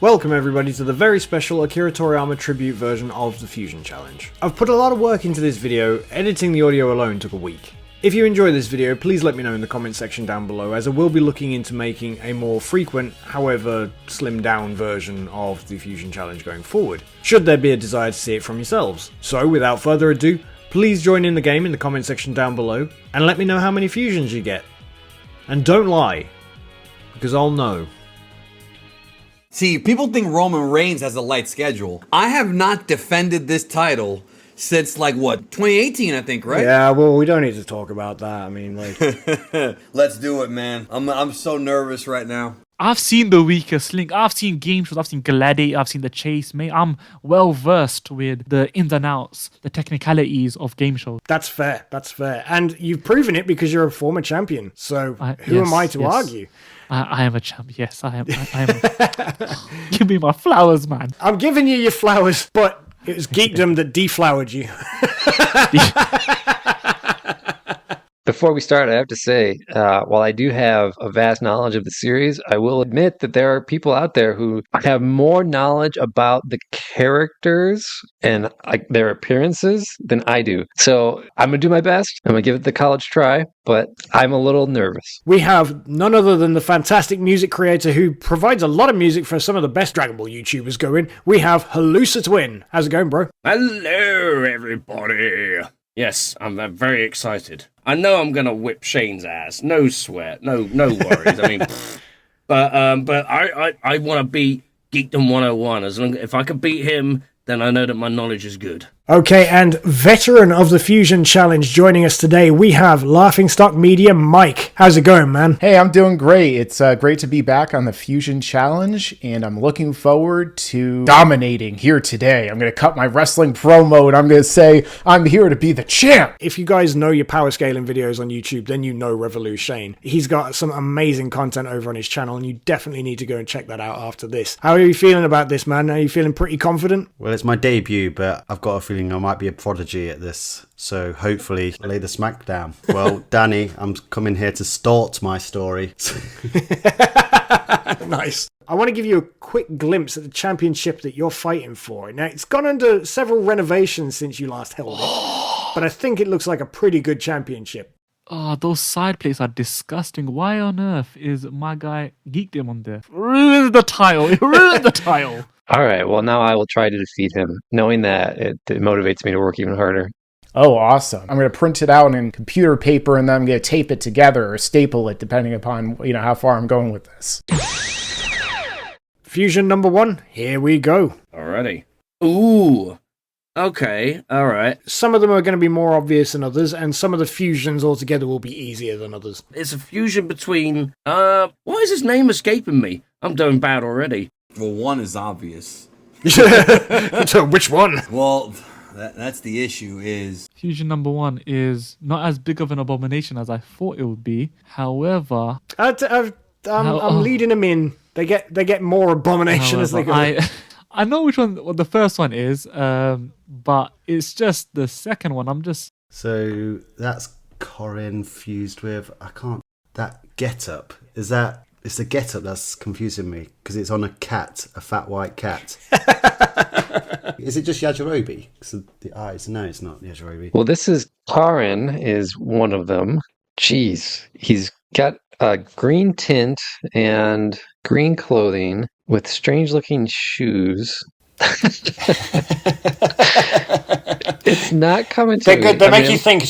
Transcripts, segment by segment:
Welcome everybody to the very special Akira Toriyama tribute version of the Fusion Challenge. I've put a lot of work into this video, editing the audio alone took a week. If you enjoy this video, please let me know in the comment section down below, as I will be looking into making a more frequent, however slimmed down version of the Fusion Challenge going forward, should there be a desire to see it from yourselves. So without further ado, please join in the game in the comment section down below, and let me know how many fusions you get. And don't lie, because I'll know. See, people think Roman Reigns has a light schedule. I have not defended this title since, like, what, 2018, I think, right? Yeah, well, we don't need to talk about that. I mean, like... Let's do it, man. I'm so nervous right now. I've seen the weakest link. I've seen game shows. I've seen Gladiator. I've seen The Chase. Mate, I'm well versed with the ins and outs, the technicalities of game shows. That's fair. That's fair. And you've proven it because you're a former champion. So who am I to argue? I am a champion. Yes, I am. Give me my flowers, man. I'm giving you your flowers, but it was geekdom that deflowered you. Before we start, I have to say, while I do have a vast knowledge of the series, I will admit that there are people out there who have more knowledge about the characters and their appearances than I do. So I'm going to do my best. I'm going to give it the college try, but I'm a little nervous. We have none other than the fantastic music creator who provides a lot of music for some of the best Dragon Ball YouTubers going. We have Halusa Twin. How's it going, bro? Hello, everybody. Yes, I'm very excited. I know I'm gonna whip Shane's ass. No sweat. No worries. I mean, but I want to beat Geekdom 101. If I could beat him, then I know that my knowledge is good. Okay, and veteran of the Fusion Challenge joining us today, we have Laughingstock Media Mike. How's it going, man? Hey, I'm doing great. It's great to be back on the Fusion Challenge, and I'm looking forward to dominating here today. I'm going to cut my wrestling promo, and I'm going to say I'm here to be the champ. If you guys know your power scaling videos on YouTube, then you know Revolu Shane. He's got some amazing content over on his channel, and you definitely need to go and check that out after this. How are you feeling about this, man? Are you feeling pretty confident? Well, it's my debut, but I've got a feeling I might be a prodigy at this, so hopefully lay the smack down. Well, Danny, I'm coming here to start my story. Nice. I want to give you a quick glimpse at the championship that you're fighting for. Now, it's gone under several renovations since you last held it, but I think it looks like a pretty good championship. Oh, those side plates are disgusting. Why on earth is my guy Geekdom on there? Ruin the title. Ruin the title. All right, well, now I will try to defeat him, knowing that it motivates me to work even harder. Oh, awesome. I'm going to print it out in computer paper, and then I'm going to tape it together or staple it, depending upon, how far I'm going with this. Fusion number 1, here we go. Alrighty. Ooh. Okay, alright. Some of them are going to be more obvious than others, and some of the fusions altogether will be easier than others. It's a fusion between... why is his name escaping me? I'm doing bad already. Well, one is obvious. So which one? Well, that's the issue is... Fusion number 1 is not as big of an abomination as I thought it would be. However... I'm leading them in. They get more abomination as they go. I know which one what the first one is, but it's just the second one. I'm just... So that's Corin fused with... That get-up, is that... It's the get-up that's confusing me, because it's on a cat, a fat white cat. Is it just Yajirobe? Because the eyes. No, it's not Yajirobe. Well, this is... Karin is one of them. Jeez. He's got a green tint and green clothing with strange-looking shoes. It's not coming to They're good. They me. make you think.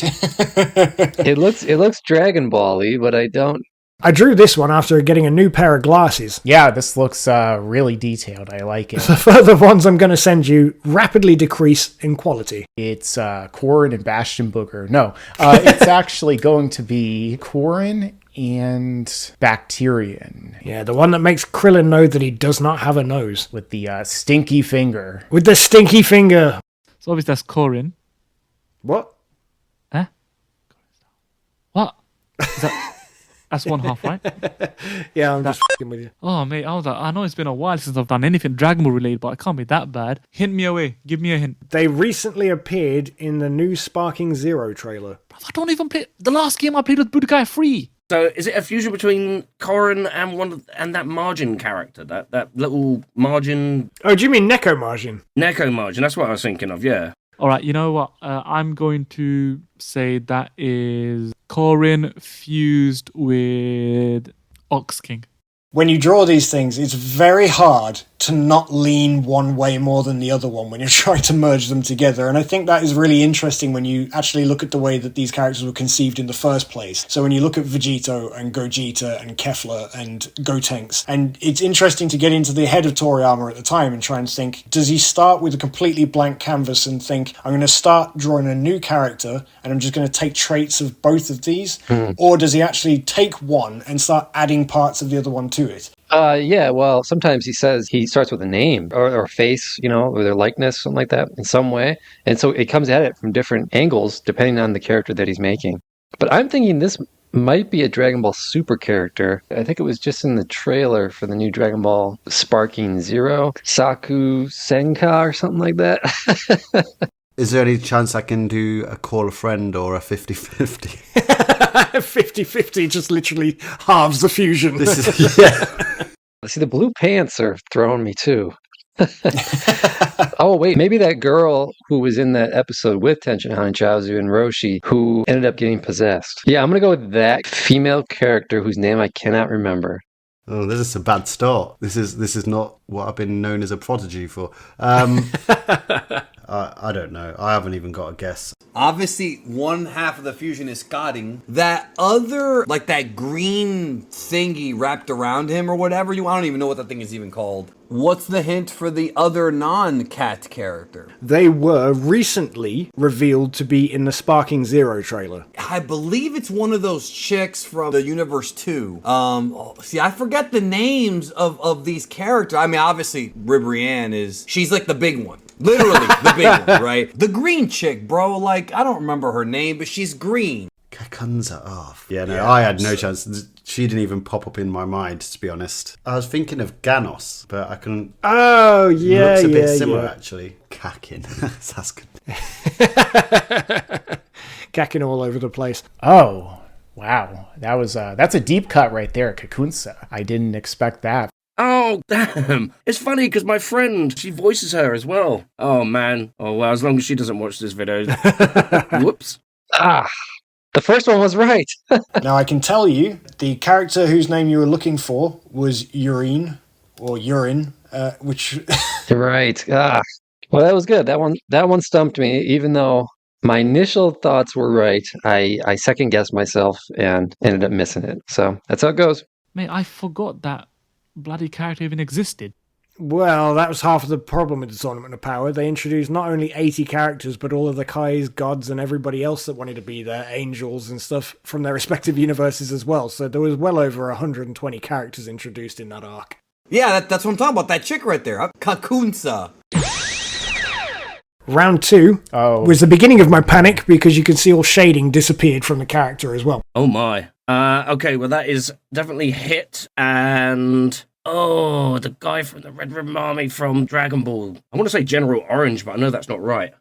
It looks Dragon Ball-y, but I don't... I drew this one after getting a new pair of glasses. Yeah, this looks really detailed. I like it. The further ones I'm going to send you rapidly decrease in quality. It's Corin and Bastion Booger. No, it's actually going to be Corin and Bacterian. Yeah, the one that makes Krillin know that he does not have a nose. With the stinky finger. With the stinky finger. So obviously that's Corin. What? Huh? What? Is that... That's one half, right? Yeah, I'm just f***ing with you. Oh, mate, I know it's been a while since I've done anything Dragon Ball related, but it can't be that bad. Hint me away. Give me a hint. They recently appeared in the new Sparking Zero trailer. I don't even play... The last game I played with Budokai 3. So is it a fusion between Korin and that Margin character? That little Margin... Oh, do you mean Neko Margin? Neko Margin, that's what I was thinking of, yeah. All right, you know what? I'm going to say that is Korin fused with Ox King. When you draw these things, it's very hard to not lean one way more than the other one when you're trying to merge them together. And I think that is really interesting when you actually look at the way that these characters were conceived in the first place. So when you look at Vegito and Gogeta and Kefla and Gotenks, and it's interesting to get into the head of Toriyama at the time and try and think, does he start with a completely blank canvas and think, I'm going to start drawing a new character and I'm just going to take traits of both of these? Or does he actually take one and start adding parts of the other one to it? Yeah, well, sometimes he says he starts with a name or a face, or their likeness, something like that, in some way. And so it comes at it from different angles, depending on the character that he's making. But I'm thinking this might be a Dragon Ball Super character. I think it was just in the trailer for the new Dragon Ball Sparking Zero, Saku Senka or something like that. Is there any chance I can do a call a friend or a 50-50? 50-50 just literally halves the fusion. See, the blue pants are throwing me too. Oh, wait, maybe that girl who was in that episode with Tenshinhan, Chaozu, and Roshi who ended up getting possessed. Yeah, I'm going to go with that female character whose name I cannot remember. Oh, this is a bad start. This is not what I've been known as a prodigy for. I don't know. I haven't even got a guess. Obviously, one half of the fusion is Scotting. That other, like that green thingy wrapped around him or whatever, I don't even know what that thing is even called. What's the hint for the other non-cat character? They were recently revealed to be in the Sparking Zero trailer. I believe it's one of those chicks from the Universe 2. See, I forget the names of these characters. I mean, obviously, Ribrianne she's like the big one. Literally, the big one, right? The green chick, bro. Like, I don't remember her name, but she's green. Kakunza off. Yeah, no, I had no chance. She didn't even pop up in my mind, to be honest. I was thinking of Ganos, but I couldn't. Oh, yeah, looks a bit similar, actually. Kakin. That's good. Kakin all over the place. Oh, wow. That's a deep cut right there, Kakunsa. I didn't expect that. Oh, damn. It's funny because my friend, she voices her as well. Oh, man. Oh, well, as long as she doesn't watch this video. Whoops. The first one was right. Now, I can tell you, the character whose name you were looking for was Urine, which... Right. Well, that was good. That one stumped me, even though my initial thoughts were right. I second-guessed myself and ended up missing it. So that's how it goes. Mate, I forgot that bloody character even existed. Well, that was half of the problem with the Tournament of Power. They introduced not only 80 characters, but all of the Kais, gods, and everybody else that wanted to be there, angels and stuff from their respective universes as well. So there was well over 120 characters introduced in that arc. Yeah, that's what I'm talking about. That chick right there. Kakunsa. Round 2 was the beginning of my panic because you can see all shading disappeared from the character as well. Oh, my. Okay, well, that is definitely Hit and... Oh, the guy from the Red Ribbon Army from Dragon Ball. I want to say General Orange, but I know that's not right.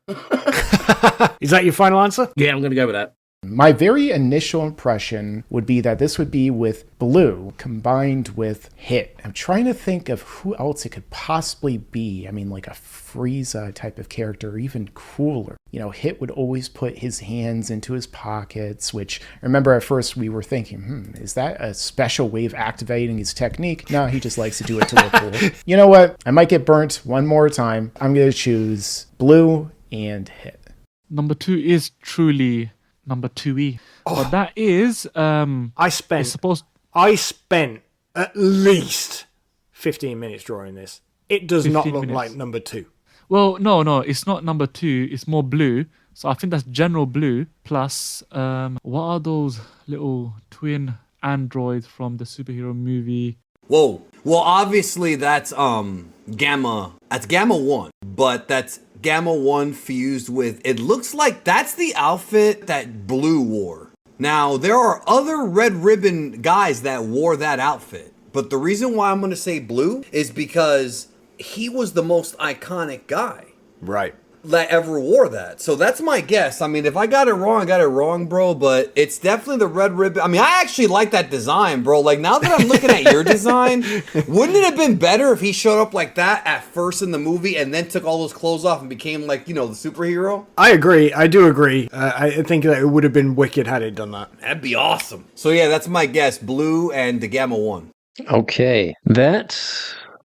Is that your final answer? Yeah, I'm going to go with that. My very initial impression would be that this would be with Blue combined with Hit. I'm trying to think of who else it could possibly be. I mean, like a Frieza type of character, or even cooler. Hit would always put his hands into his pockets, which I remember at first we were thinking, is that a special way of activating his technique? No, he just likes to do it to look cool. You know what? I might get burnt one more time. I'm going to choose Blue and Hit. Number 2 is truly number 2E. But that is... I spent at least 15 minutes drawing this. It does not look like number 2. Well, no, it's not number 2. It's more blue. So I think that's general blue plus... what are those little twin androids from the superhero movie? Whoa. Well, obviously that's Gamma. That's Gamma 1. But that's Gamma 1 fused with... It looks like that's the outfit that Blue wore. Now, there are other Red Ribbon guys that wore that outfit. But the reason why I'm going to say Blue is because he was the most iconic guy. Right. that ever wore that. So that's my guess. I mean, if I got it wrong, bro, but it's definitely the red ribbon. I mean, I actually like that design, bro. Like, now that I'm looking at your design, wouldn't it have been better if he showed up like that at first in the movie and then took all those clothes off and became, like, you know, the superhero? I agree. I do agree. I think that it would have been wicked had it done that. That'd be awesome. So yeah, that's my guess. Blue and the Gamma 1. Okay, that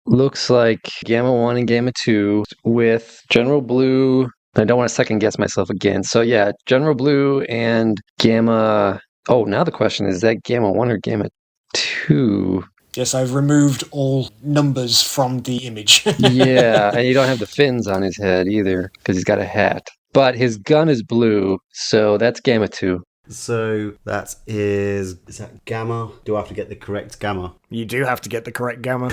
looks like Gamma 1 and Gamma 2 with General Blue. I don't want to second guess myself again. So yeah, General Blue and Gamma... Oh, now the question is that Gamma 1 or Gamma 2? Yes, I've removed all numbers from the image. Yeah, and you don't have the fins on his head either because he's got a hat. But his gun is blue, so that's Gamma 2. So that is that Gamma? Do I have to get the correct Gamma? You do have to get the correct Gamma.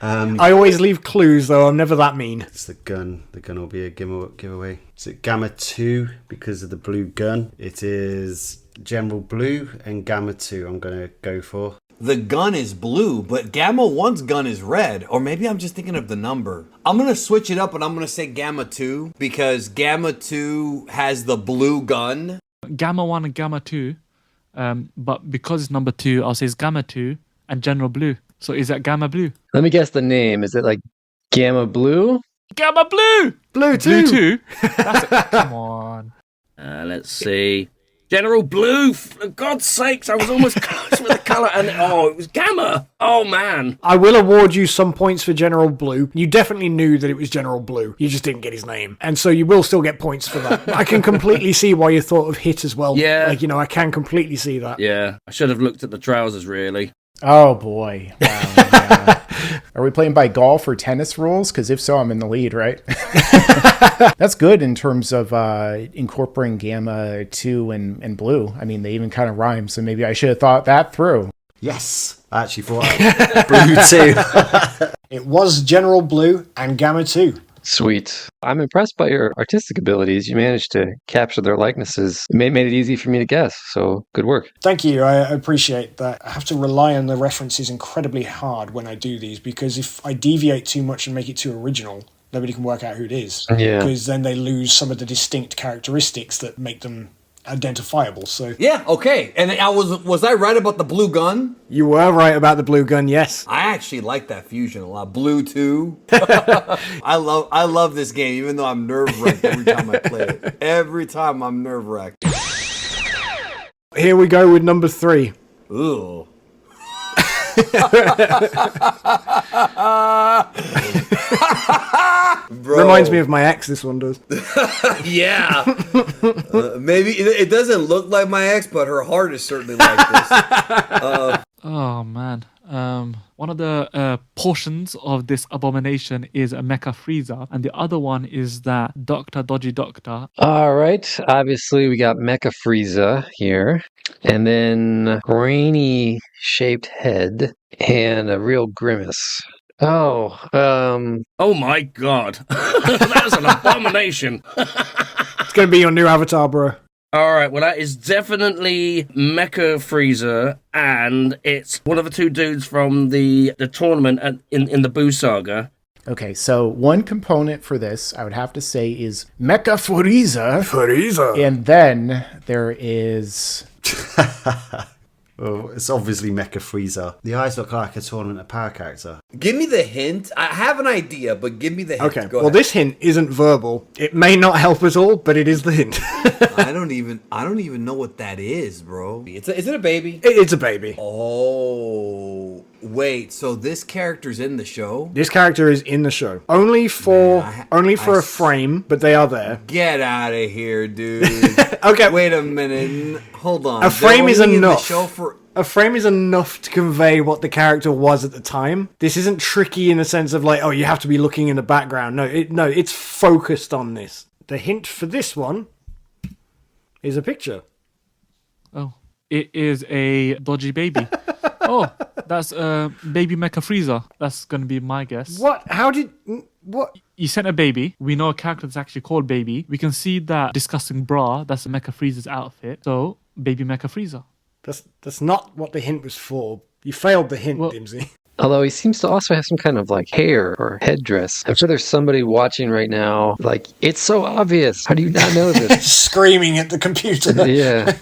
I always leave clues, though. I'm never that mean. It's the gun. The gun will be a giveaway. Is it Gamma 2 because of the blue gun? It is General Blue and Gamma 2 I'm going to go for. The gun is blue, but Gamma 1's gun is red. Or maybe I'm just thinking of the number. I'm going to switch it up and I'm going to say Gamma 2 because Gamma 2 has the blue gun. Gamma 1 and Gamma 2, but because it's number 2, I'll say it's Gamma 2 and General Blue. So is that Gamma Blue? Let me guess the name. Is it like Gamma Blue? Gamma Blue! Blue 2! Blue 2? Come on. Let's see. General Blue, for God's sakes, I was almost close with the colour, and it was Gamma. Oh, man. I will award you some points for General Blue. You definitely knew that it was General Blue. You just didn't get his name. And so you will still get points for that. I can completely see why you thought of Hit as well. Yeah. Like, I can completely see that. Yeah, I should have looked at the trousers, really. Oh boy. Wow. Yeah. Are we playing by golf or tennis rules? Because if so, I'm in the lead, right? That's good in terms of incorporating Gamma 2 and Blue. I mean, they even kind of rhyme, so maybe I should have thought that through. Yes! I actually thought Blue 2. It was General Blue and Gamma 2. Sweet. I'm impressed by your artistic abilities. You managed to capture their likenesses. It made it easy for me to guess, so good work. Thank you. I appreciate that. I have to rely on the references incredibly hard when I do these because if I deviate too much and make it too original, nobody can work out who it is. Yeah. Because then they lose some of the distinct characteristics that make them identifiable. So Yeah, okay. And was I right about the blue gun? You were right about the blue gun, yes. I actually like that fusion a lot. Blue 2. I love this game, even though I'm nerve-wracked every time I play it. Every time I'm nerve-wracked. Here we go with number 3. Ugh. Bro. Reminds me of my ex, this one does. Yeah. Maybe it doesn't look like my ex, but her heart is certainly like this. Oh, man. One of the portions of this abomination is a Mecha Frieza, and the other one is that Dr. Dodgy Doctor. All right. Obviously, we got Mecha Frieza here, and then grainy-shaped head and a real grimace. Oh, Oh, my God. That's an abomination. It's going to be your new avatar, bro. All right, well, that is definitely Mecha Frieza, and it's one of the two dudes from the tournament in the Boo Saga. Okay, so one component for this, I would have to say, is Mecha Frieza. And then there is... Well, it's obviously Mecha Frieza. The eyes look like a Tournament of Power character. Give me the hint. I have an idea, but give me the hint. Okay, Go well, ahead. this hint isn't verbal. It may not help at all, but it is the hint. I don't even know what that is, bro. Is it a baby? It's a baby. Oh, wait. So this character's in the show? This character is in the show. Only for a frame, but they are there. Get out of here, dude. Okay. Wait a minute. Hold on. A frame is They're only in the enough. show for... A frame is enough to convey what the character was at the time. This isn't tricky in the sense of like, oh, you have to be looking in the background. No, it's focused on this. The hint for this one is a picture. Oh, it is a dodgy baby. Oh, that's baby Mecha Frieza. That's going to be my guess. What? How did... What? You sent a baby. We know a character that's actually called Baby. We can see that disgusting bra. That's Mecha Frieza's outfit. So, baby Mecha Frieza. That's not what the hint was for. You failed the hint, Well- Dimsy. Although he seems to also have some kind of like hair or headdress. I'm sure there's somebody watching right now, like, it's so obvious. How do you not know this? Screaming at the computer. Yeah.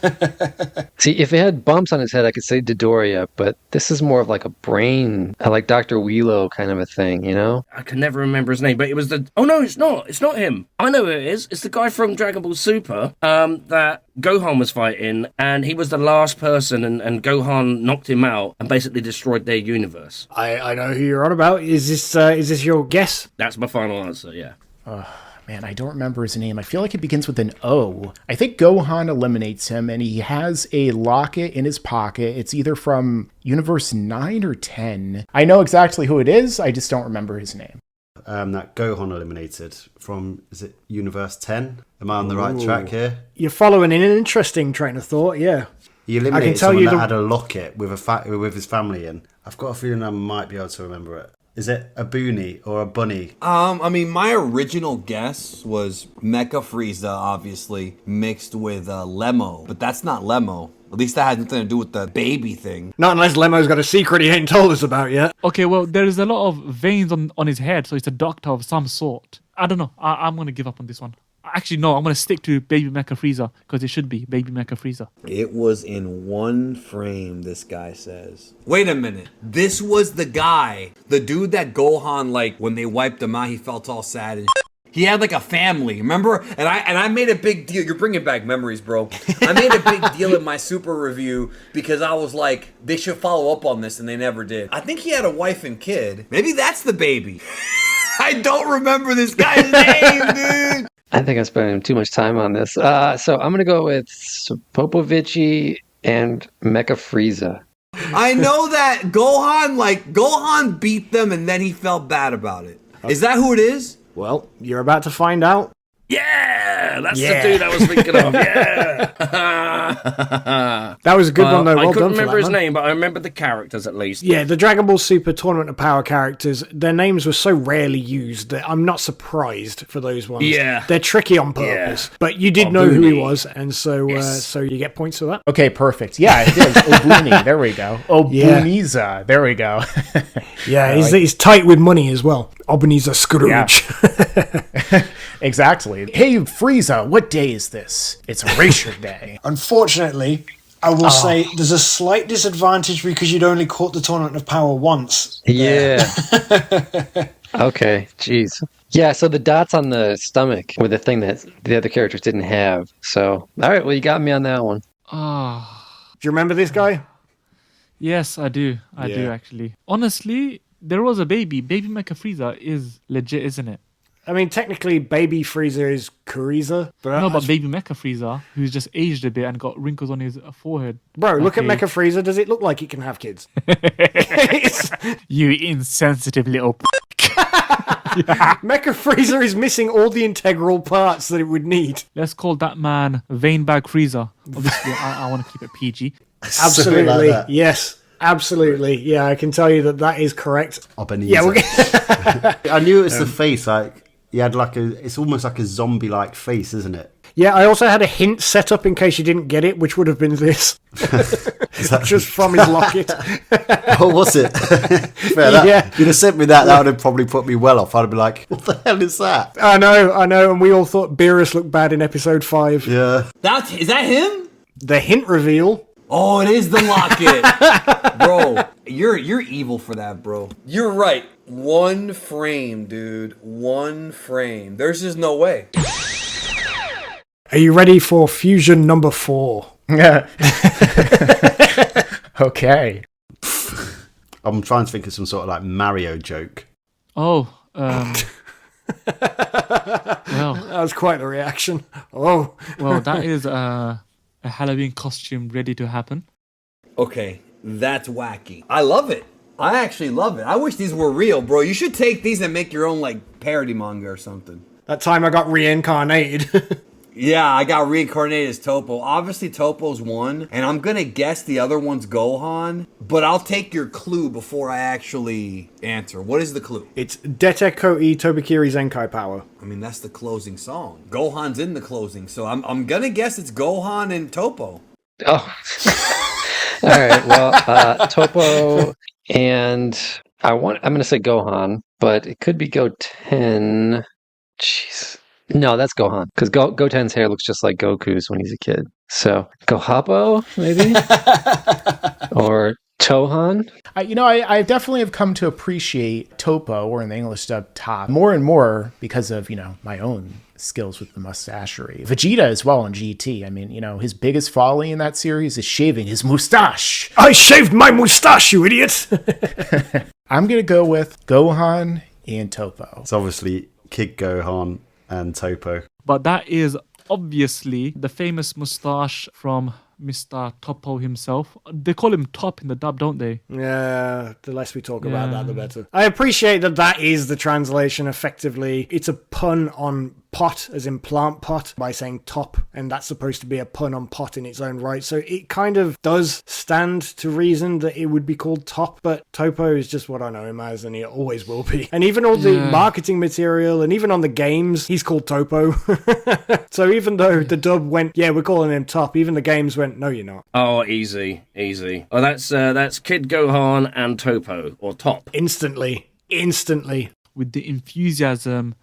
See, if it had bumps on his head, I could say Dodoria, but this is more of like a brain, like Dr. Wheelo kind of a thing, you know? I can never remember his name, but it was the... Oh, no, it's not. It's not him. I know who it is. It's the guy from Dragon Ball Super that Gohan was fighting, and he was the last person, and Gohan knocked him out and basically destroyed their universe. I know who you're on about. Is this your guess? That's my final answer, yeah. Man, I don't remember his name. I feel like it begins with an O. I think Gohan eliminates him, and he has a locket in his pocket. It's either from Universe 9 or 10. I know exactly who it is. I just don't remember his name. That Gohan eliminated from, is it Universe 10? Am I on the right track here? You're following in an interesting train of thought, yeah. He eliminated someone that had a locket with with his family in. I've got a feeling I might be able to remember it. Is it a Boonie or a Bunny? I mean, my original guess was Mecha Frieza, obviously, mixed with Lemo. But that's not Lemo. At least that has nothing to do with the baby thing. Not unless Lemo's got a secret he ain't told us about yet. Okay, well, there is a lot of veins on his head, so it's a doctor of some sort. I don't know. I'm going to give up on this one. Actually, no, I'm going to stick to Baby Mecha Frieza, because it should be Baby Mecha Frieza. It was in one frame, this guy says. Wait a minute. This was the guy, the dude that Gohan, like, when they wiped him out, he felt all sad and he had like a family, remember? And I made a big deal. You're bringing back memories, bro. I made a big deal in my super review because I was like, they should follow up on this, and they never did. I think he had a wife and kid. Maybe that's the baby. I don't remember this guy's name, dude. I think I'm spending too much time on this. So I'm going to go with Popovici and Mecha Frieza. I know that Gohan beat them and then he felt bad about it. Is that who it is? Well, you're about to find out. Yeah, that's the dude I was thinking of. Yeah. That was a good one, though. Well I couldn't done for remember that, his man. name, but I remember the characters at least. Yeah, the Dragon Ball Super Tournament of Power characters, their names were so rarely used that I'm not surprised for those ones. Yeah. They're tricky on purpose. Yeah. But you did know who he was, and so so you get points for that. Okay, perfect. Yeah, it is. Obuni. There we go. Obuniza. Yeah. There we go. Yeah, he's tight with money as well. Obuniza Scrooge. Yeah. Exactly. Hey, Frieza, what day is this? It's Erasure Day. Unfortunately, I will say there's a slight disadvantage because you'd only caught the Tournament of Power once. Yeah. Okay, jeez. Yeah, so the dots on the stomach were the thing that the other characters didn't have. So, all right, well, you got me on that one. Do you remember this guy? Yes, I do. I do, actually. Honestly, there was a baby. Baby Mecha Frieza is legit, isn't it? I mean, technically, Baby Frieza is Kuriza. But Baby Mecha Frieza, who's just aged a bit and got wrinkles on his forehead. Bro, look at Mecha Frieza. Does it look like it can have kids? You insensitive little Mecha Frieza is missing all the integral parts that it would need. Let's call that man Veinbag Frieza. Obviously, I want to keep it PG. Absolutely, like yes. Absolutely, yeah. I can tell you that is correct. Yeah, I knew it was the face. Like he had it's almost like a zombie-like face, isn't it? Yeah, I also had a hint set up in case you didn't get it, which would have been this, just from his locket. Oh, was it? Yeah, you'd have sent me that. That would have probably put me well off. I'd have been like, "What the hell is that?" I know, and we all thought Beerus looked bad in episode 5. Yeah, is that him? The hint reveal. Oh, it is the locket. Bro, you're evil for that, bro. You're right. One frame, dude. One frame. There's just no way. Are you ready for fusion number 4? Okay. I'm trying to think of some sort of like Mario joke. Oh, well. That was quite the reaction. Oh. Well, that is a Halloween costume ready to happen. Okay, that's wacky. I love it. I actually love it. I wish these were real, bro. You should take these and make your own like parody manga or something. That time I got reincarnated. Yeah, I got reincarnated as Topo. Obviously, Topo's one, and I'm gonna guess the other one's Gohan, but I'll take your clue before I actually answer. What is the clue? It's Dete Koi Tobikiri Zenkai Power. I mean, that's the closing song. Gohan's in the closing, so I'm gonna guess it's Gohan and Topo. Oh. All right, well, Topo and I'm going to say Gohan, but it could be Goten. Jeez. No, that's Gohan. Because Goten's hair looks just like Goku's when he's a kid. So, Gohapo, maybe? Or Tohan? I definitely have come to appreciate Topo, or in the English dub, Top, more and more because of, my own skills with the mustachery. Vegeta as well in GT. I mean, his biggest folly in that series is shaving his mustache. I shaved my mustache, you idiot! I'm going to go with Gohan and Topo. It's obviously Kid Gohan and Topo. But that is obviously the famous mustache from Mr. Topo himself. They call him Top in the dub, don't they? Yeah, the less we talk about that, the better. I appreciate that is the translation effectively. It's a pun on pot, as in plant pot, by saying top, and that's supposed to be a pun on pot in its own right. So it kind of does stand to reason that it would be called top, but Topo is just what I know him as, and he always will be. And even all the marketing material, and even on the games, he's called Topo. So even though the dub went, yeah, we're calling him Top, even the games went, no, you're not. Oh, easy. Oh, that's Kid Gohan and Topo, or Top. Instantly. With the enthusiasm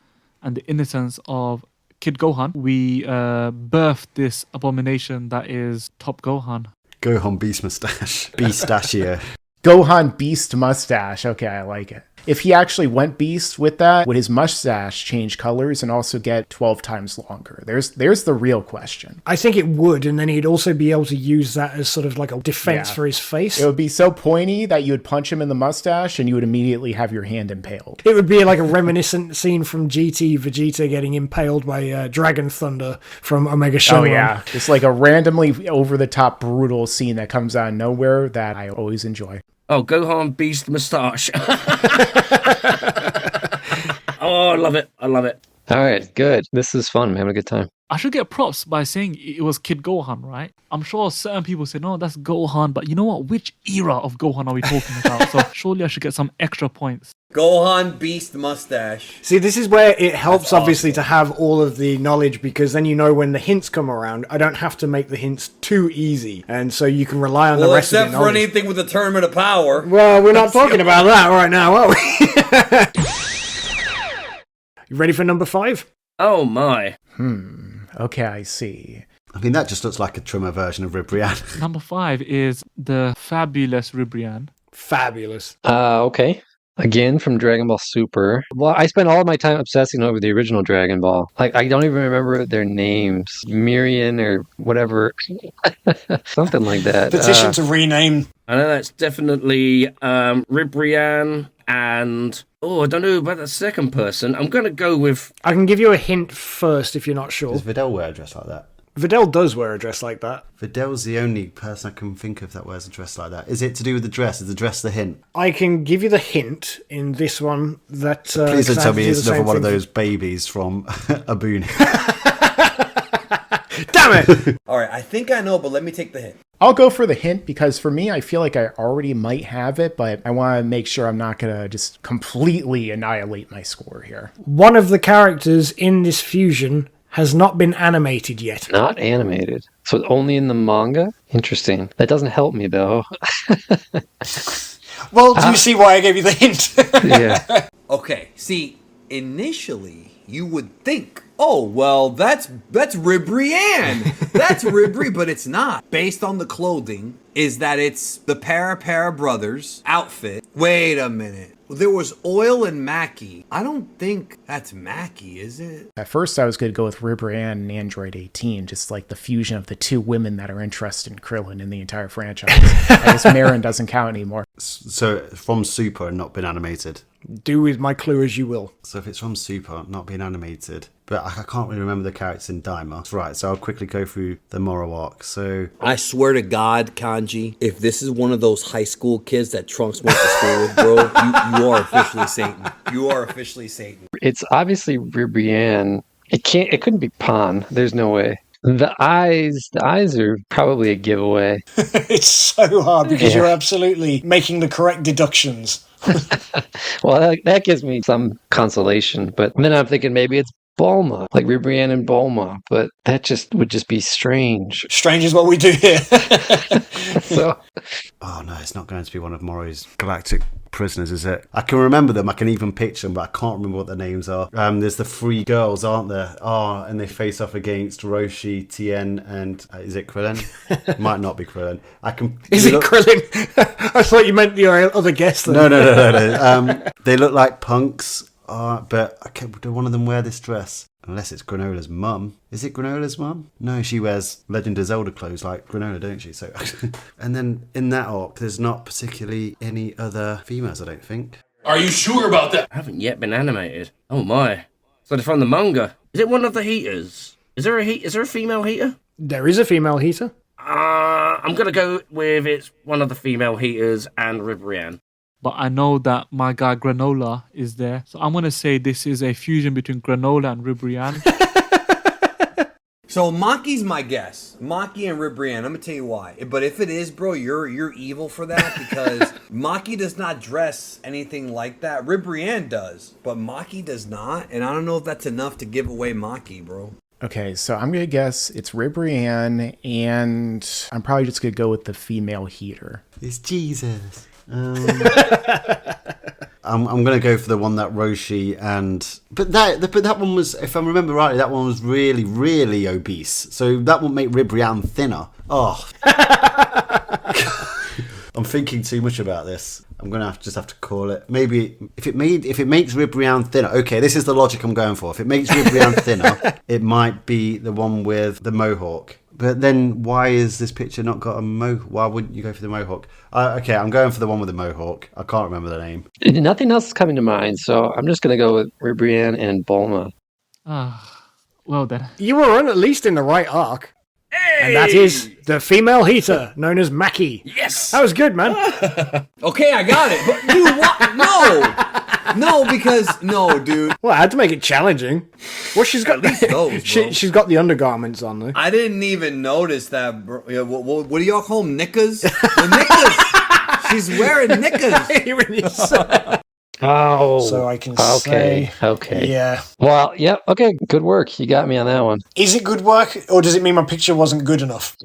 and the innocence of Kid Gohan, we birthed this abomination that is Top Gohan. Gohan Beast Mustache. Beastachio. Gohan Beast Mustache. Okay, I like it. If he actually went Beast with that, would his mustache change colors and also get 12 times longer? There's the real question. I think it would, and then he'd also be able to use that as sort of like a defense for his face. It would be so pointy that you would punch him in the mustache and you would immediately have your hand impaled. It would be like a reminiscent scene from GT, Vegeta getting impaled by Dragon Thunder from Omega Shenron. Oh yeah, it's like a randomly over-the-top brutal scene that comes out of nowhere that I always enjoy. Oh, Gohan Beast Moustache. Oh, I love it. All right, good. This is fun. I'm having a good time. I should get props by saying it was Kid Gohan, right? I'm sure certain people say, no, that's Gohan, but you know what? Which era of Gohan are we talking about? So surely I should get some extra points. Gohan Beast Mustache. See, this is where it helps, obviously, to have all of the knowledge, because then you know when the hints come around, I don't have to make the hints too easy, and so you can rely on the rest of the knowledge. Except for anything with the Tournament of Power. Well, we're not talking about that right now, are we? You ready for number 5? Oh, my. Okay, I see. I mean, that just looks like a trimmer version of Ribrianne. Number 5 is the fabulous Ribrianne. Fabulous. Okay. Again, from Dragon Ball Super. Well, I spent all of my time obsessing over the original Dragon Ball. Like, I don't even remember their names. Miriam or whatever. Something like that. Petition to rename. I know that's definitely Ribrianne and... Oh, I don't know about the second person. I'm going to go with... I can give you a hint first if you're not sure. Does Videl wear a dress like that? Videl does wear a dress like that. Videl's the only person I can think of that wears a dress like that. Is it to do with the dress? Is the dress the hint? I can give you the hint in this one that... Please don't tell me it's another one of those babies from Abuni. Damn it! Alright, I think I know, but let me take the hint. I'll go for the hint because for me, I feel like I already might have it, but I want to make sure I'm not going to just completely annihilate my score here. One of the characters in this fusion has not been animated yet. Not animated. So it's only in the manga? Interesting. That doesn't help me, though. Well, do you see why I gave you the hint? Yeah. Okay, see, initially, you would think, oh, well, that's Ribrianne. That's Ribri, but it's not. Based on the clothing, is that it's the Para brothers outfit. Wait a minute. There was Oil and Mackie. I don't think that's Mackie, is it? At first, I was going to go with Ribrianne and Android 18, just like the fusion of the two women that are interested in Krillin in the entire franchise. I guess Marin doesn't count anymore. So from Super and not been animated. Do with my clue as you will. So if it's from Super, not being animated, but I can't really remember the characters in Daima. Right, so I'll quickly go through the moral arc. So I swear to God, Kanji, if this is one of those high school kids that Trunks went to school with, bro, you are officially Satan. You are officially Satan. It's obviously Ribrianne. It couldn't be Pan. There's no way. The eyes are probably a giveaway. It's so hard because you're absolutely making the correct deductions. Well, that gives me some consolation, but then I'm thinking maybe it's Bulma, like Ribrianne and Bulma, but that just would just be strange. Strange is what we do here. So Oh no, it's not going to be one of Moro's galactic prisoners, is it? I can remember them, I can even picture them, but I can't remember what their names are. There's the three girls, aren't there? Oh, and they face off against Roshi, Tien, and is it Krillin? Might not be Krillin. Is it Krillin? I thought you meant the other guest. No. They look like punks, but do one of them wear this dress? Unless it's Granola's mum. Is it Granola's mum? No, she wears Legend of Zelda clothes like Granola, don't she? So, and then in that arc, there's not particularly any other females, I don't think. Are you sure about that? I haven't yet been animated. Oh my. So they're from the manga. Is it one of the heaters? Is there a female heater? There is a female heater. I'm gonna go with it's one of the female heaters and Ribrianne. But I know that my guy Granola is there. So I'm going to say this is a fusion between Granola and Ribrianne. So Maki's my guess. Maki and Ribrianne. I'm gonna tell you why. But if it is, bro, you're evil for that because Maki does not dress anything like that. Ribrianne does, but Maki does not. And I don't know if that's enough to give away Maki, bro. Okay, so I'm going to guess it's Ribrianne, and I'm probably just going to go with the female heater. It's Jesus. I'm going to go for the one that Roshi but that one was, if I remember rightly, that one was really, really obese. So that would make Ribrianne thinner. Oh, I'm thinking too much about this. I'm going to just have to call it. Maybe if it makes Ribrianne thinner. Okay, this is the logic I'm going for. If it makes Ribrianne thinner, it might be the one with the mohawk. But then why is this picture not got a mohawk? Why wouldn't you go for the mohawk? Okay, I'm going for the one with the mohawk. I can't remember the name. nothing else is coming to mind, so I'm just going to go with Ribrianne and Bulma. Well then. You were at least in the right arc. And that is the female heater, known as Maki. Yes! That was good, man. Okay, I got it. But dude, what? No, dude. Well, I had to make it challenging. Well, she's got those, bro. she's got the undergarments on, though. I didn't even notice that, bro. Yeah, what do y'all call them? Knickers? The knickers. She's wearing knickers. Oh, So I can say... Okay. Yeah. Well, yeah, okay, good work. You got me on that one. Is it good work, or does it mean my picture wasn't good enough?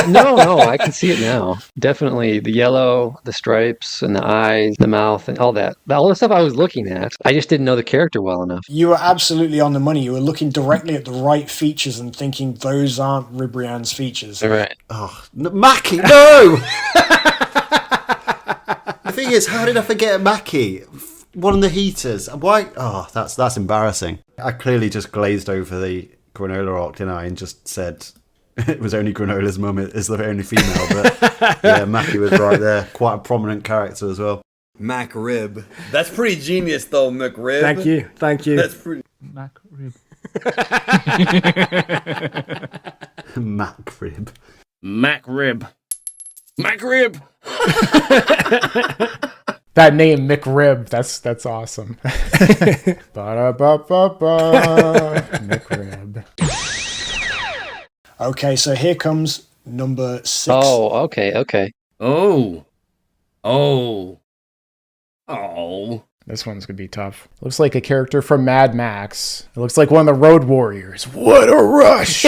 No, I can see it now. Definitely the yellow, the stripes, and the eyes, the mouth, and all that. All the stuff I was looking at. I just didn't know the character well enough. You were absolutely on the money. You were looking directly at the right features and thinking those aren't Ribrianne's features. All right. Oh, Maki, no! The thing is, how did I forget Maki? One of the heaters. Why? Oh, that's embarrassing. I clearly just glazed over the Granola arc, didn't I? And just said it was only Granola's mum is the only female. But yeah, Maki was right there. Quite a prominent character as well. Mac Rib. That's pretty genius, though, McRib. Thank you. That's pretty... Mac Rib. Mac Rib. Mac Rib. Mac Rib! That name, McRib, that's awesome. Ba-da-ba-ba-ba, McRib. Okay, so here comes number 6. Oh, okay. Oh. This one's gonna be tough. Looks like a character from Mad Max. It looks like one of the Road Warriors. What a rush!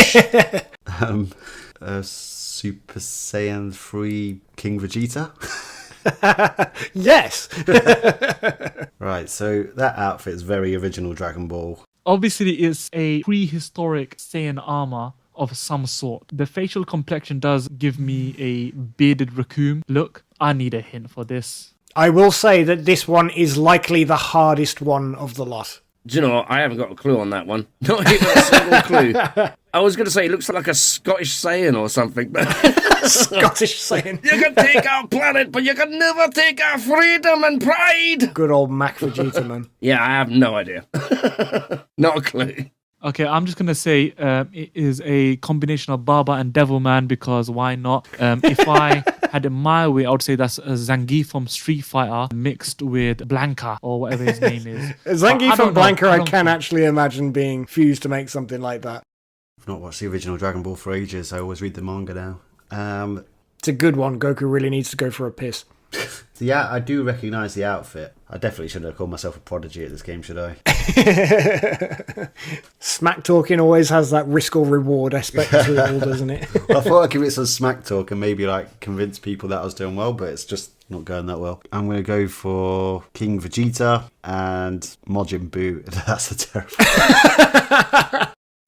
Super Saiyan 3 King Vegeta. Yes. Right, so that outfit is very original Dragon Ball. Obviously, it's a prehistoric Saiyan armor of some sort. The facial complexion does give me a bearded raccoon look. I need a hint for this. I will say that this one is likely the hardest one of the lot. Do you know what? I haven't got a clue on that one. Not even a single clue. I was going to say it looks like a Scottish saying or something. But Scottish saying. you can take our planet, but you can never take our freedom and pride. Good old Mac Vegeta, man. Yeah, I have no idea. Not a clue. Okay, I'm just going to say it is a combination of Baba and Devilman because why not? If I had it my way, I would say that's a Zangief from Street Fighter mixed with Blanca or whatever his name is. Zangief and Blanca, I can actually imagine being fused to make something like that. I've not watched the original Dragon Ball for ages. I always read the manga now. It's a good one. Goku really needs to go for a piss. Yeah, I do recognise the outfit. I definitely shouldn't have called myself a prodigy at this game, should I? Smack talking always has that risk or reward aspect to it all, doesn't it? I thought I'd give it some smack talk and maybe like convince people that I was doing well, but it's just not going that well. I'm going to go for King Vegeta and Majin Buu. That's a terrible.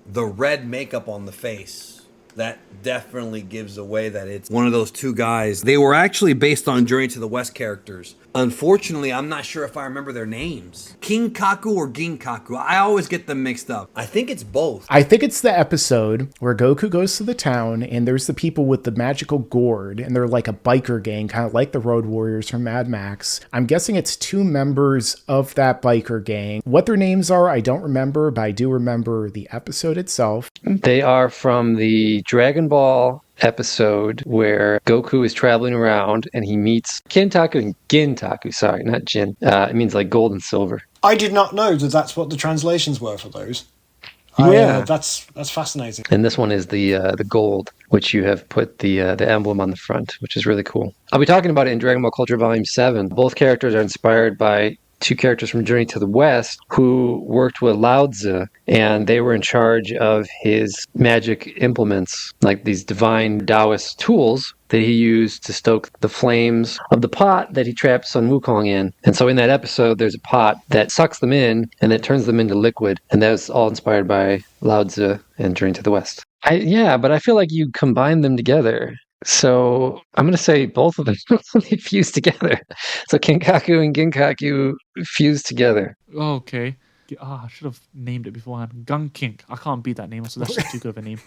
The red makeup on the face. That definitely gives away that it's one of those two guys. They were actually based on Journey to the West characters. Unfortunately, I'm not sure if I remember their names. King Kaku or Ginkaku. I always get them mixed up. I think it's both. I think it's the episode where Goku goes to the town and there's the people with the magical gourd and they're like a biker gang, kind of like the Road Warriors from Mad Max. I'm guessing it's 2 members of that biker gang. What their names are, I don't remember, but I do remember the episode itself. They are from the Dragon Ball episode where Goku is traveling around and he meets Kintaku and Gintaku. Sorry, not Jin. It means like gold and silver. I did not know that that's what the translations were for those. Yeah. That's fascinating. And this one is the gold, which you have put the emblem on the front, which is really cool. I'll be talking about it in Dragon Ball Culture Volume 7. Both characters are inspired by 2 characters from Journey to the West who worked with Lao Tzu, and they were in charge of his magic implements, like these divine Taoist tools that he used to stoke the flames of the pot that he trapped Sun Wukong in. And so in that episode, there's a pot that sucks them in and that turns them into liquid, and that was all inspired by Lao Tzu and Journey to the West. But I feel like you combine them together. So I'm going to say both of them fused together. So Kinkaku and Ginkaku fused together. Okay. I should have named it beforehand. Gun King. I can't beat that name, so that's just too good of a name.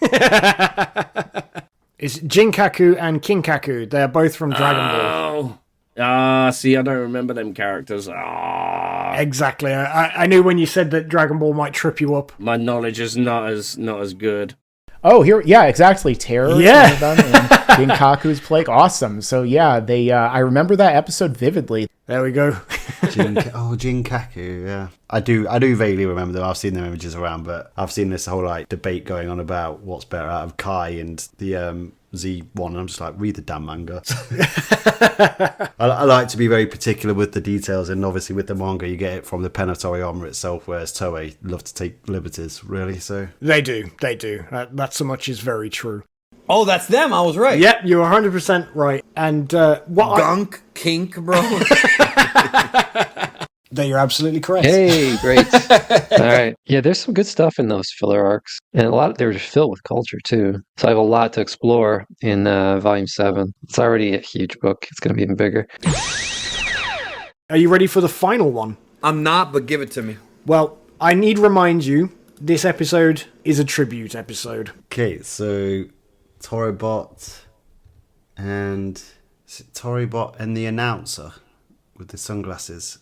It's Jinkaku and Kinkaku. They're both from Dragon Ball. See, I don't remember them characters. Exactly. I knew when you said that Dragon Ball might trip you up. My knowledge is not as good. Oh, here, yeah, exactly. Terror, Yeah. is one of them, and Ginkaku's Plague, awesome. So yeah, they. I remember that episode vividly. There we go. Jinkaku, yeah. I do vaguely remember them. I've seen their images around, but I've seen this whole like debate going on about what's better out of Kai and the Z1, and I'm just like, read the damn manga. I like to be very particular with the details, and obviously with the manga you get it from the pen of Toriyama itself, whereas Toei love to take liberties, really. So They do. That so much is very true. Oh, that's them. I was right. Yep, you're 100% right. And Gunk, kink, bro. There, you're absolutely correct. Hey, great. All right. Yeah, there's some good stuff in those filler arcs. And they were just filled with culture, too. So I have a lot to explore in Volume 7. It's already a huge book. It's going to be even bigger. Are you ready for the final one? I'm not, but give it to me. Well, I need to remind you, this episode is a tribute episode. okay, so Toribot and the announcer with the sunglasses.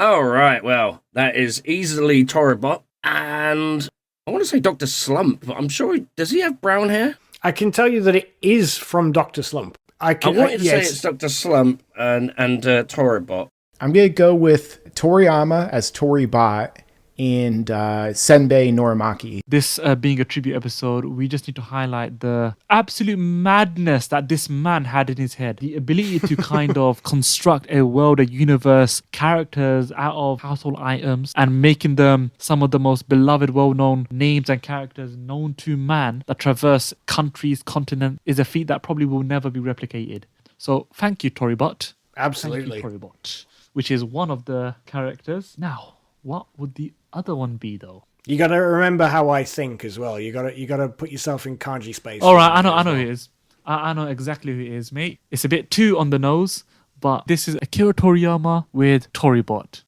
All right, well, that is easily Toribot, and I want to say Dr. Slump, but I'm sure does he have brown hair? I can tell you that it is from Dr. Slump. I wanted to say it's Dr. Slump and Toribot. I'm gonna go with Toriyama as Toribot and Senbei Norimaki. This being a tribute episode, we just need to highlight the absolute madness that this man had in his head. The ability to kind of construct a world, a universe, characters out of household items and making them some of the most beloved, well-known names and characters known to man that traverse countries, continents, is a feat that probably will never be replicated. So thank you, Toribot. Absolutely. Thank you, Toribot, which is one of the characters. Now, what would the other one be, though? You got to remember how I think as well. You got to put yourself in kanji space. All right, I know who it is. I know exactly who it is, mate. It's a bit too on the nose, but this is Akira Toriyama with Toribot.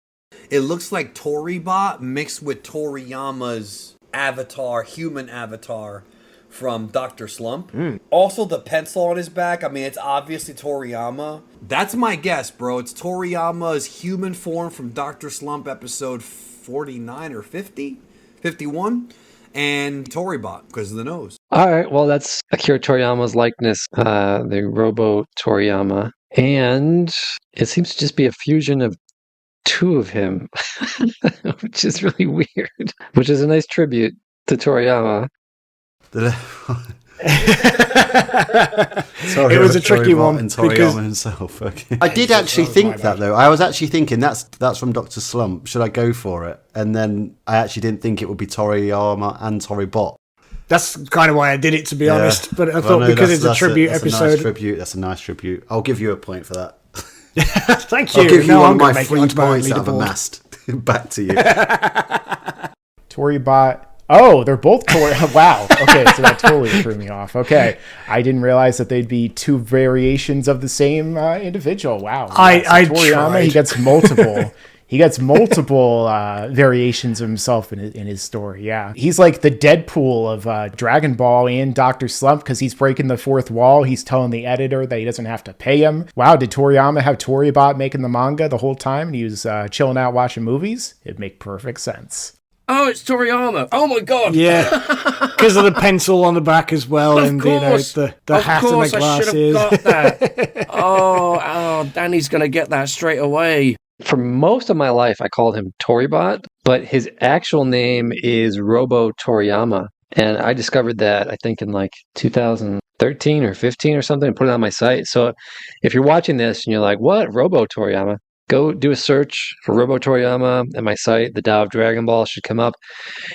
It looks like Toribot mixed with Toriyama's avatar, human avatar from Dr. Slump. Also, the pencil on his back, I mean, it's obviously Toriyama. That's my guess, bro. It's Toriyama's human form from Dr. Slump episode 49 or 50? 51? And Toribot, because of the nose. All right. Well, that's Akira Toriyama's likeness, the Robo Toriyama. And it seems to just be a fusion of 2 of him, which is really weird, which is a nice tribute to Toriyama. Sorry, It was a tricky Toriyama one and Toriyama because- himself. Okay. I did actually think that though. I was actually thinking that's from Dr. Slump. Should I go for it? And then I actually didn't think it would be Toriyama and Toribot. That's kind of why I did it, to be Yeah. honest. But I Well, thought no, because it's a that's tribute that's episode. A nice tribute. That's a nice tribute. I'll give you a point for that. Thank you. I'll give you Now one I'm of gonna my make it 3 onto my points that I've leaderboard. amassed. Back to you. Toribot. Oh, they're both Tori. Wow. Okay, so that totally threw me off. Okay, I didn't realize that they'd be 2 variations of the same individual. Wow. I Toriyama, tried. he gets multiple. He gets multiple variations of himself in his story. Yeah, he's like the Deadpool of Dragon Ball and Dr. Slump because he's breaking the 4th wall. He's telling the editor that he doesn't have to pay him. Wow, did Toriyama have Toribot making the manga the whole time and he was chilling out watching movies? It'd make perfect sense. Oh, it's Toriyama. Oh my god. Yeah, because of the pencil on the back as well, Of and course. the Of hat and the course, I should glasses. have got that. Oh, Danny's gonna get that straight away. For most of my life, I called him Toribot, but his actual name is Robo Toriyama. And I discovered that, I think, in like 2013 or 15 or something, and put it on my site. So if you're watching this and you're like, what? Robo Toriyama? Go do a search for Robo Toriyama at my site. The Tao of Dragon Ball should come up.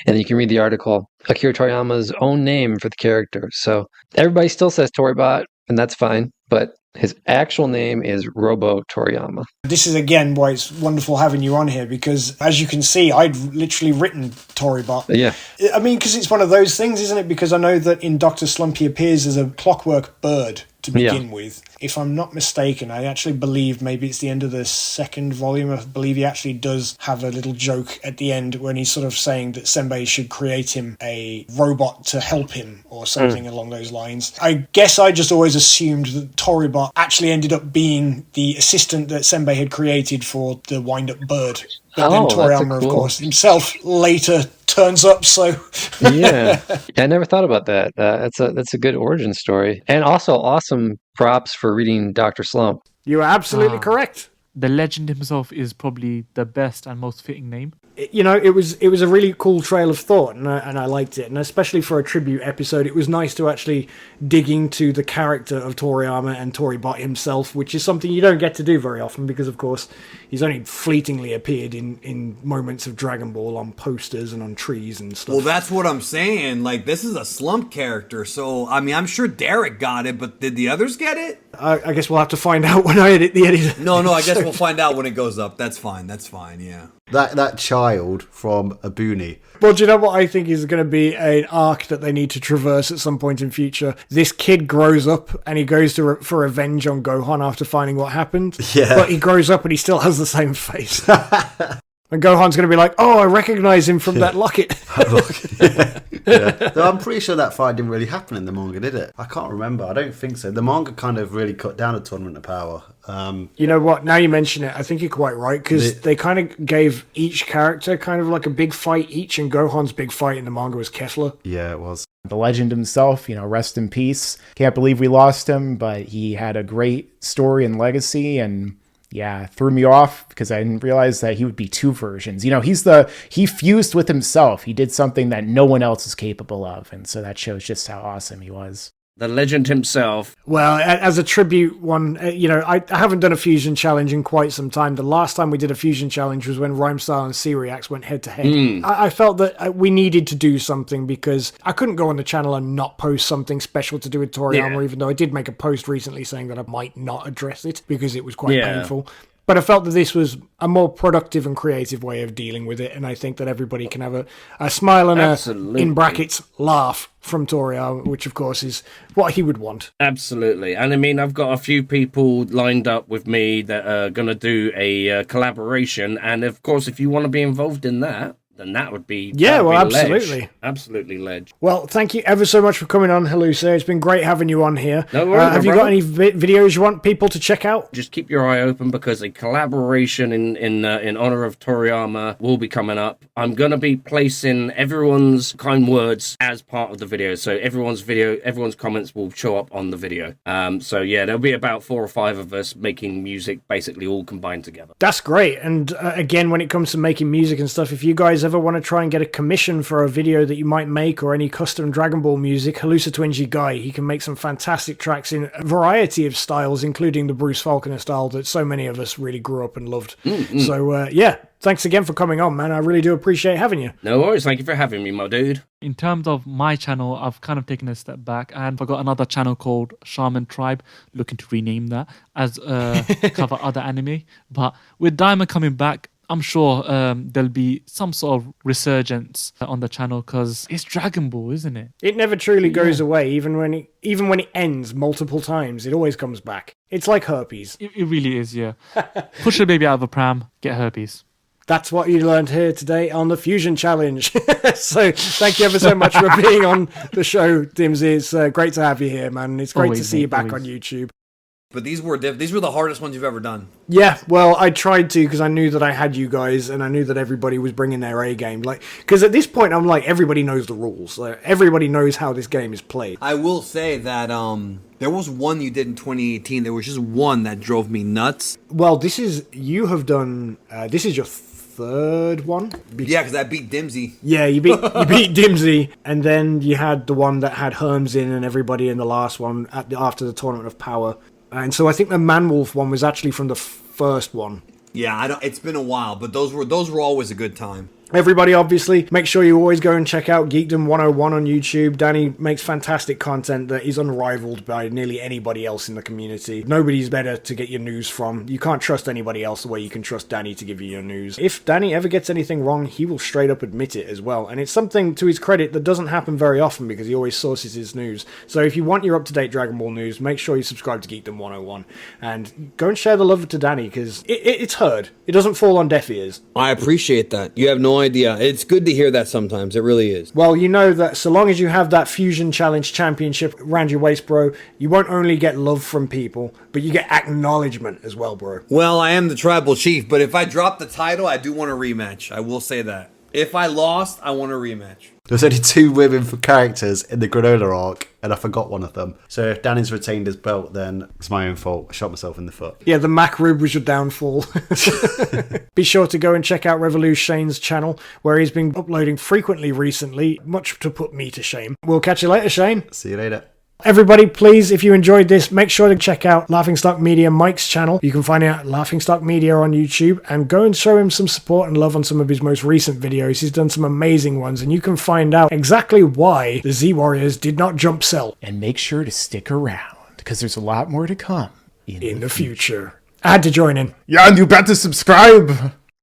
And then you can read the article. Akira Toriyama's own name for the character. So everybody still says Toribot, and that's fine. But his actual name is Robo Toriyama. This is again why it's wonderful having you on here, because as you can see, I'd literally written Toribot. Yeah. I mean, because it's one of those things, isn't it? Because I know that in Dr. Slump he appears as a clockwork bird to begin with. If I'm not mistaken, I actually believe maybe it's the end of the 2nd volume. I believe he actually does have a little joke at the end when he's sort of saying that Senbei should create him a robot to help him or something along those lines. I guess I just always assumed that Toribot actually ended up being the assistant that Senbei had created for the wind-up bird. But then Oh, that's Toriyama, a cool- of course, himself later turns up, so... Yeah, I never thought about that. That's a good origin story, and also awesome props for reading Dr. Slump. You are absolutely correct. The legend himself is probably the best and most fitting name. You know, it was a really cool trail of thought, and I liked it. And especially for a tribute episode, it was nice to actually dig into the character of Toriyama and Toribot himself, which is something you don't get to do very often because, of course, he's only fleetingly appeared in moments of Dragon Ball on posters and on trees and stuff. Well, that's what I'm saying. Like, this is a Slump character, so, I mean, I'm sure Derek got it, but did the others get it? I guess we'll have to find out when I edit the editor. No, I guess we'll find out when it goes up. That's fine, yeah. That child from Abuni. Well, do you know what I think is going to be an arc that they need to traverse at some point in future? This kid grows up and he goes for revenge on Gohan after finding what happened. Yeah. But he grows up and he still has the same face. And Gohan's going to be like, oh, I recognize him from that locket. Yeah. Though I'm pretty sure that fight didn't really happen in the manga, did it? I can't remember. I don't think so. The manga kind of really cut down a Tournament of Power. You know what? Now you mention it, I think you're quite right, because they kind of gave each character kind of like a big fight each, and Gohan's big fight in the manga was Kefla. Yeah, it was. The legend himself, rest in peace. Can't believe we lost him, but he had a great story and legacy, and yeah, threw me off because I didn't realize that he would be 2 versions. He fused with himself. He did something that no one else is capable of, and so that shows just how awesome he was. The legend himself. Well, as a tribute one, I haven't done a fusion challenge in quite some time. The last time we did a fusion challenge was when Rhymestyle and Syriax went head to head. I felt that we needed to do something because I couldn't go on the channel and not post something special to do with Toriyama, even though I did make a post recently saying that I might not address it because it was quite painful. But I felt that this was a more productive and creative way of dealing with it, and I think that everybody can have a smile and Absolutely. a, in brackets, laugh from Toriyama, which of course is what he would want. Absolutely. And I mean, I've got a few people lined up with me that are going to do a collaboration, and of course, if you want to be involved in that, then that would be absolutely. ledge. Absolutely ledge. Well, thank you ever so much for coming on, Halusa. It's been great having you on here. No worries, have you brother. got any videos you want people to check out? Just keep your eye open because a collaboration in honor of Toriyama will be coming up. I'm going to be placing everyone's kind words as part of the video. So everyone's comments will show up on the video. So yeah, there'll be about 4 or 5 of us making music basically all combined together. That's great. And again, when it comes to making music and stuff, if you guys ever want to try and get a commission for a video that you might make or any custom Dragon Ball music, Halusa Twinji Guy. He can make some fantastic tracks in a variety of styles, including the Bruce Falconer style that so many of us really grew up and loved. So, yeah, thanks again for coming on, man. I really do appreciate having you. No worries. Thank you for having me, my dude. In terms of my channel, I've kind of taken a step back and I've got another channel called Shaman Tribe, looking to rename that as cover other anime. But with Diamond coming back, I'm sure there'll be some sort of resurgence on the channel because it's Dragon Ball, isn't it? It never truly goes away, even when it ends multiple times. It always comes back. It's like herpes. It really is, yeah. Push a baby out of a pram, get herpes. That's what you learned here today on the Fusion Challenge. So thank you ever so much for being on the show, Dimsy. It's great to have you here, man. It's great to see you back on YouTube. But these were the hardest ones you've ever done. Yeah, well, I tried to because I knew that I had you guys and I knew that everybody was bringing their A game. Like, because at this point, I'm like, everybody knows the rules. Like, everybody knows how this game is played. I will say that there was one you did in 2018. There was just one that drove me nuts. Well, this is your third one. Yeah, because I beat Dimsy. Yeah, you beat Dimsy, and then you had the one that had Herms in and everybody in the last one after the Tournament of Power. And so I think the Manwolf one was actually from the first one. Yeah, it's been a while, but those were always a good time. Everybody, obviously, make sure you always go and check out Geekdom 101 on YouTube. Danny makes fantastic content that is unrivaled by nearly anybody else in the community. Nobody's better to get your news from. You can't trust anybody else the way you can trust Danny to give you your news. If Danny ever gets anything wrong, he will straight up admit it as well. And it's something, to his credit, that doesn't happen very often because he always sources his news. So if you want your up-to-date Dragon Ball news, make sure you subscribe to Geekdom 101. And go and share the love to Danny because it's heard. It doesn't fall on deaf ears. I appreciate that. You have no idea. It's good to hear that sometimes. It really is. Well, you know that so long as you have that Fusion Challenge Championship around your waist, bro, you won't only get love from people, but you get acknowledgement as well, bro. Well, I am the tribal chief, but if I drop the title, I do want a rematch. I will say that. If I lost, I want a rematch. There's only 2 women for characters in the Granola arc, and I forgot one of them. So if Danny's retained his belt, then it's my own fault. I shot myself in the foot. Yeah, the Mac Rib was your downfall. Be sure to go and check out Revolution Shane's channel, where he's been uploading frequently recently, much to put me to shame. We'll catch you later, Shane. See you later. Everybody, please, if you enjoyed this, make sure to check out Laughingstock Media Mike's channel. You can find it at Laughingstock Media on YouTube, and go and show him some support and love on some of his most recent videos. He's done some amazing ones, and you can find out exactly why the Z Warriors did not jump Cell. And make sure to stick around, because there's a lot more to come In the future. I had to join in. Yeah, and you better subscribe!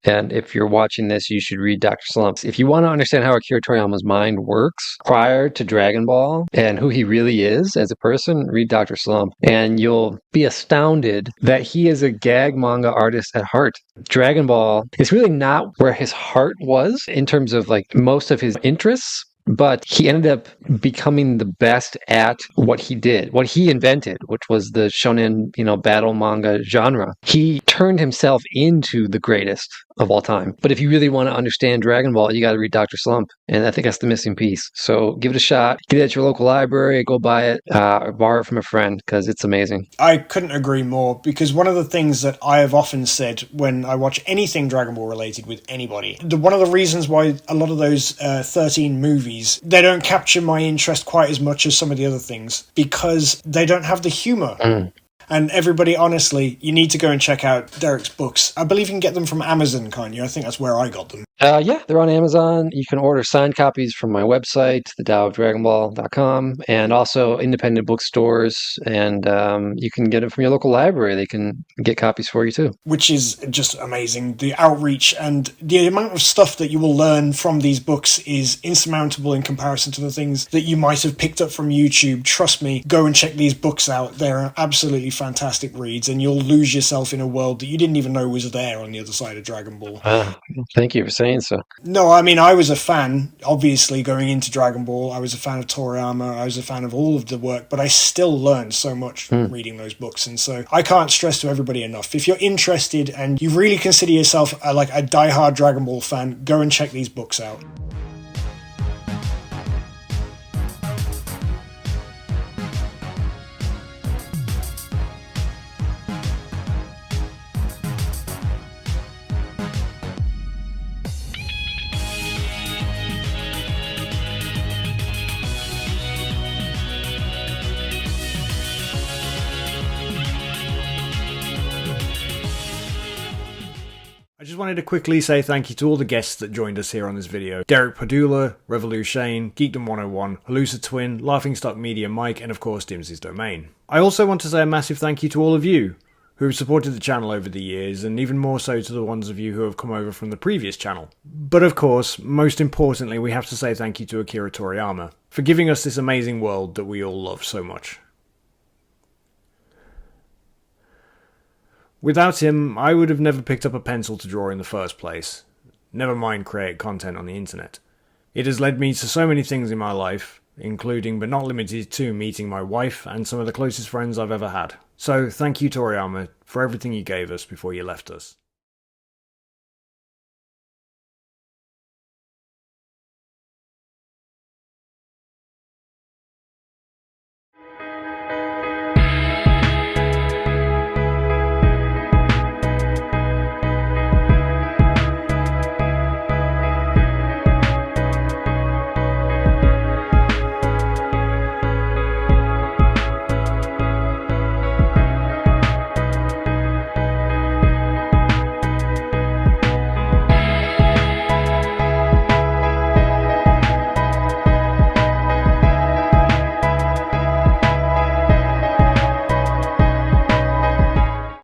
And if you're watching this, you should read Dr. Slump. If you want to understand how Akira Toriyama's mind works prior to Dragon Ball and who he really is as a person, read Dr. Slump. And you'll be astounded that he is a gag manga artist at heart. Dragon Ball is really not where his heart was in terms of like most of his interests. But he ended up becoming the best at what he did, what he invented, which was the shonen, battle manga genre. He turned himself into the greatest of all time. But if you really want to understand Dragon Ball, you got to read Dr. Slump. And I think that's the missing piece. So give it a shot. Get it at your local library. Go buy it. Or borrow it from a friend because it's amazing. I couldn't agree more, because one of the things that I have often said when I watch anything Dragon Ball related with anybody, one of the reasons why a lot of those 13 movies, they don't capture my interest quite as much as some of the other things, because they don't have the humor. And everybody, honestly, you need to go and check out Derek's books. I believe you can get them from Amazon, can't you? I think that's where I got them. Yeah, they're on Amazon. You can order signed copies from my website, thedaoofdragonball.com, and also independent bookstores. And you can get it from your local library. They can get copies for you too. Which is just amazing. The outreach and the amount of stuff that you will learn from these books is insurmountable in comparison to the things that you might have picked up from YouTube. Trust me, go and check these books out. They're absolutely fantastic reads, and you'll lose yourself in a world that you didn't even know was there on the other side of Dragon Ball. Thank you for saying so. No, I mean, I was a fan, obviously, going into Dragon Ball. I was a fan of Toriyama. I was a fan of all of the work, but I still learned so much from reading those books. And so I can't stress to everybody enough. If you're interested and you really consider yourself like a diehard Dragon Ball fan, go and check these books out. Just wanted to quickly say thank you to all the guests that joined us here on this video. Derek Padula, Revolution, Geekdom 101, Halusa Twin, Laughingstock Media Mike, and of course Dimsy's Domain. I also want to say a massive thank you to all of you who have supported the channel over the years, and even more so to the ones of you who have come over from the previous channel. But of course, most importantly, we have to say thank you to Akira Toriyama for giving us this amazing world that we all love so much. Without him, I would have never picked up a pencil to draw in the first place, never mind create content on the internet. It has led me to so many things in my life, including but not limited to meeting my wife and some of the closest friends I've ever had. So thank you Toriyama for everything you gave us before you left us.